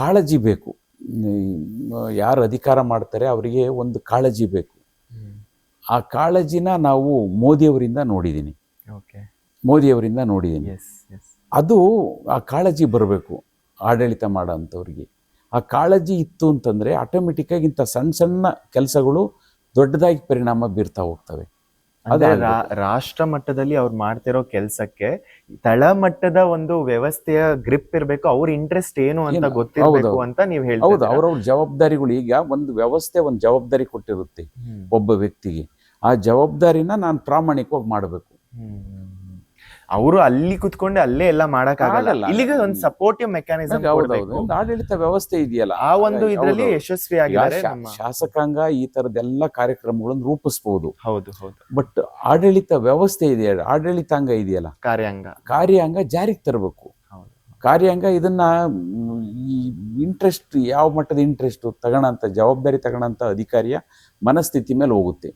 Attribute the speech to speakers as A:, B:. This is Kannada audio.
A: ಕಾಳಜಿ ಬೇಕು. ಯಾರು ಅಧಿಕಾರ ಮಾಡ್ತಾರೆ ಅವರಿಗೆ ಒಂದು ಕಾಳಜಿ ಬೇಕು. ಆ ಕಾಳಜಿನ ನಾವು ಮೋದಿಯವರಿಂದ ನೋಡಿದ್ದೀನಿ. ಅದು ಆ ಕಾಳಜಿ ಬರಬೇಕು ಆಡಳಿತ ಮಾಡೋ ಅಂಥವ್ರಿಗೆ. ಆ ಕಾಳಜಿ ಇತ್ತು ಅಂತಂದರೆ ಆಟೋಮೆಟಿಕ್ಕಾಗಿ ಇಂಥ ಸಣ್ಣ ಸಣ್ಣ ಕೆಲಸಗಳು ದೊಡ್ಡದಾಗಿ ಪರಿಣಾಮ ಬೀರ್ತಾ ಹೋಗ್ತವೆ.
B: ಅಂದ್ರೆ ರಾಷ್ಟ್ರ ಮಟ್ಟದಲ್ಲಿ ಅವ್ರು ಮಾಡ್ತಿರೋ ಕೆಲ್ಸಕ್ಕೆ ತಳ ಮಟ್ಟದ ಒಂದು ವ್ಯವಸ್ಥೆಯ ಗ್ರಿಪ್ ಇರ್ಬೇಕು, ಅವ್ರ ಇಂಟ್ರೆಸ್ಟ್ ಏನು ಅಂತ ಗೊತ್ತಿರಬೇಕು ಅಂತ ನೀವು ಹೇಳ್ತೀರಾ.
A: ಹೌದು, ಅವ್ರವ್ರ ಜವಾಬ್ದಾರಿಗಳು. ಈಗ ಒಂದು ವ್ಯವಸ್ಥೆ ಒಂದು ಜವಾಬ್ದಾರಿ ಕೊಟ್ಟಿರುತ್ತೆ ಒಬ್ಬ ವ್ಯಕ್ತಿಗೆ. ಆ ಜವಾಬ್ದಾರಿನ ನಾನು ಪ್ರಾಮಾಣಿಕವಾಗಿ ಮಾಡಬೇಕು.
B: ಅವರು ಅಲ್ಲಿ ಕುತ್ಕೊಂಡು ಅಲ್ಲೇ ಎಲ್ಲ ಮಾಡಕ್ಕಾಗಲ್ಲ. ಇಲ್ಲಿಗೆ ಒಂದು ಸಪೋರ್ಟಿವ್ ಮೆಕ್ಯಾನಿಸಮ್,
A: ಒಂದು ಆಡಳಿತ ವ್ಯವಸ್ಥೆ ಇದೆಯಲ್ಲ,
B: ಆ ಒಂದು ಇದರಲ್ಲಿ ಯಶಸ್ವಿಯಾಗಿದ್ದಾರೆ.
A: ಶಾಸಕಾಂಗ ಈ ತರದೆಲ್ಲ ಕಾರ್ಯಕ್ರಮಗಳನ್ನು ರೂಪಿಸಬಹುದು.
B: ಹೌದು.
A: ಬಟ್ ಆಡಳಿತ ವ್ಯವಸ್ಥೆ ಇದೆಯಲ್ಲ, ಆಡಳಿತಾಂಗ ಇದೆಯಲ್ಲ, ಕಾರ್ಯಾಂಗ ಜಾರಿಗೆ ತರಬೇಕು. ಕಾರ್ಯಾಂಗ ಇದನ್ನ ಈ ಇಂಟ್ರೆಸ್ಟ್, ಯಾವ ಮಟ್ಟದ ಇಂಟ್ರೆಸ್ಟ್ ತಗೊಳ್ಳೋಂಥ, ಜವಾಬ್ದಾರಿ ತಗೊಳ್ಳೋಂಥ ಅಧಿಕಾರಿಯ ಮನಸ್ಥಿತಿ ಮೇಲೆ ಹೋಗುತ್ತೆ.